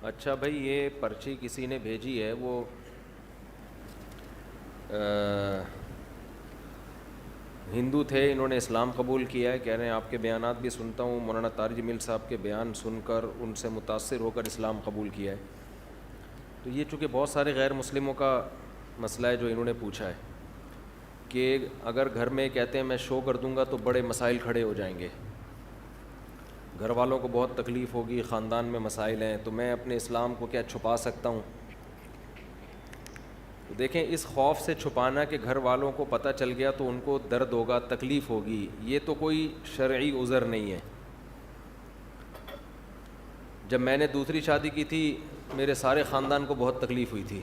اچھا بھائی، یہ پرچی کسی نے بھیجی ہے، وہ ہندو تھے، انہوں نے اسلام قبول کیا ہے، کہہ رہے ہیں آپ کے بیانات بھی سنتا ہوں، مولانا طارق جمیل صاحب کے بیان سن کر ان سے متاثر ہو کر اسلام قبول کیا ہے۔ تو یہ چونکہ بہت سارے غیر مسلموں کا مسئلہ ہے جو انہوں نے پوچھا ہے کہ اگر گھر میں کہتے ہیں میں شو کر دوں گا تو بڑے مسائل کھڑے ہو جائیں گے، گھر والوں کو بہت تکلیف ہوگی، خاندان میں مسائل ہیں، تو میں اپنے اسلام کو کیا چھپا سکتا ہوں؟ تو دیکھیں، اس خوف سے چھپانا کہ گھر والوں کو پتہ چل گیا تو ان کو درد ہوگا، تکلیف ہوگی، یہ تو کوئی شرعی عذر نہیں ہے۔ جب میں نے دوسری شادی کی تھی میرے سارے خاندان کو بہت تکلیف ہوئی تھی،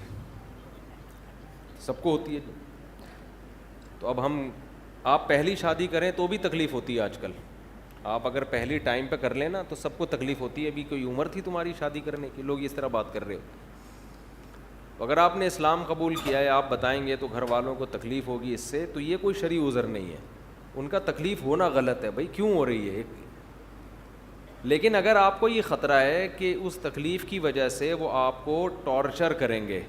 سب کو ہوتی ہے۔ تو اب آپ پہلی شادی کریں تو بھی تکلیف ہوتی ہے آج کل، آپ اگر پہلی ٹائم پہ کر لیں نا تو سب کو تکلیف ہوتی ہے۔ ابھی کوئی عمر تھی تمہاری شادی کرنے کی؟ لوگ اس طرح بات کر رہے ہو۔ تو اگر آپ نے اسلام قبول کیا ہے، آپ بتائیں گے تو گھر والوں کو تکلیف ہوگی اس سے، تو یہ کوئی شرعی عذر نہیں ہے، ان کا تکلیف ہونا غلط ہے، بھائی کیوں ہو رہی ہے؟ لیکن اگر آپ کو یہ خطرہ ہے کہ اس تکلیف کی وجہ سے وہ آپ کو ٹارچر کریں گے،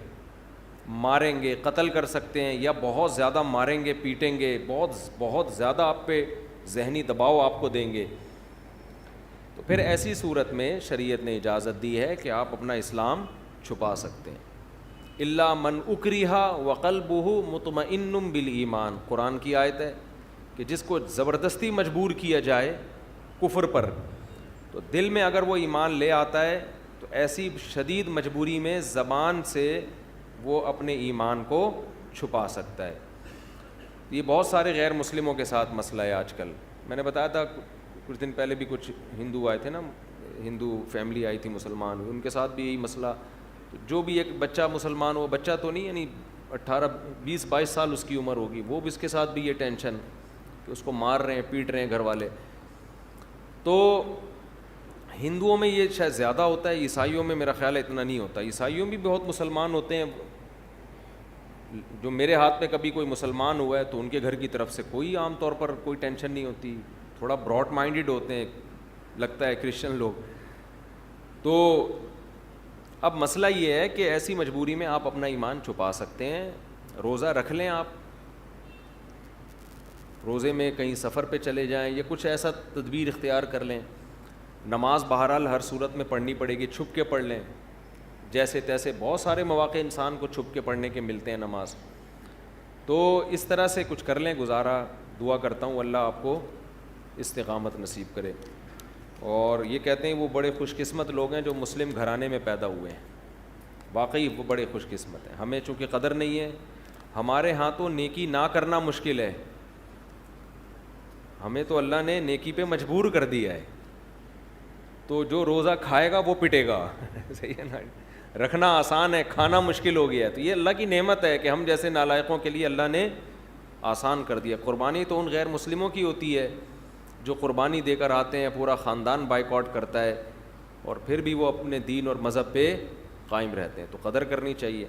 ماریں گے، قتل کر سکتے ہیں، یا بہت زیادہ ماریں گے، پیٹیں گے، بہت زیادہ آپ پہ ذہنی دباؤ آپ کو دیں گے، تو پھر ایسی صورت میں شریعت نے اجازت دی ہے کہ آپ اپنا اسلام چھپا سکتے ہیں۔ الا من اکرہ وقلبہ مطمئن بالایمان، قرآن کی آیت ہے کہ جس کو زبردستی مجبور کیا جائے کفر پر، تو دل میں اگر وہ ایمان لے آتا ہے تو ایسی شدید مجبوری میں زبان سے وہ اپنے ایمان کو چھپا سکتا ہے۔ یہ بہت سارے غیر مسلموں کے ساتھ مسئلہ ہے آج کل۔ میں نے بتایا تھا کچھ دن پہلے بھی کچھ ہندو آئے تھے نا، ہندو فیملی آئی تھی مسلمان، ان کے ساتھ بھی یہی مسئلہ۔ جو بھی ایک بچہ مسلمان، وہ بچہ تو نہیں، یعنی 18 20 22 سال اس کی عمر ہوگی، وہ بھی اس کے ساتھ بھی یہ ٹینشن کہ اس کو مار رہے ہیں، پیٹ رہے ہیں گھر والے۔ تو ہندوؤں میں یہ شاید زیادہ ہوتا ہے، عیسائیوں میں میرا خیال ہے اتنا نہیں ہوتا۔ عیسائیوں میں بھی بہت مسلمان ہوتے ہیں، جو میرے ہاتھ میں کبھی کوئی مسلمان ہوا ہے تو ان کے گھر کی طرف سے کوئی عام طور پر کوئی ٹینشن نہیں ہوتی، تھوڑا براڈ مائنڈڈ ہوتے ہیں لگتا ہے کرسچن لوگ۔ تو اب مسئلہ یہ ہے کہ ایسی مجبوری میں آپ اپنا ایمان چھپا سکتے ہیں۔ روزہ رکھ لیں، آپ روزے میں کہیں سفر پہ چلے جائیں یا کچھ ایسا تدبیر اختیار کر لیں۔ نماز بہرحال ہر صورت میں پڑھنی پڑے گی، چھپ کے پڑھ لیں، جیسے تیسے بہت سارے مواقع انسان کو چھپ کے پڑھنے کے ملتے ہیں نماز۔ تو اس طرح سے کچھ کر لیں گزارا۔ دعا کرتا ہوں اللہ آپ کو استقامت نصیب کرے۔ اور یہ کہتے ہیں وہ بڑے خوش قسمت لوگ ہیں جو مسلم گھرانے میں پیدا ہوئے ہیں، واقعی وہ بڑے خوش قسمت ہیں۔ ہمیں چونکہ قدر نہیں ہے، ہمارے ہاں تو نیکی نہ کرنا مشکل ہے، ہمیں تو اللہ نے نیکی پہ مجبور کر دیا ہے، تو جو روزہ کھائے گا وہ پٹے گا صحیح ہے نا، رکھنا آسان ہے، کھانا مشکل ہو گیا ہے۔ تو یہ اللہ کی نعمت ہے کہ ہم جیسے نالائقوں کے لیے اللہ نے آسان کر دیا۔ قربانی تو ان غیر مسلموں کی ہوتی ہے جو قربانی دے کر آتے ہیں، پورا خاندان بائیکاٹ کرتا ہے، اور پھر بھی وہ اپنے دین اور مذہب پہ قائم رہتے ہیں، تو قدر کرنی چاہیے۔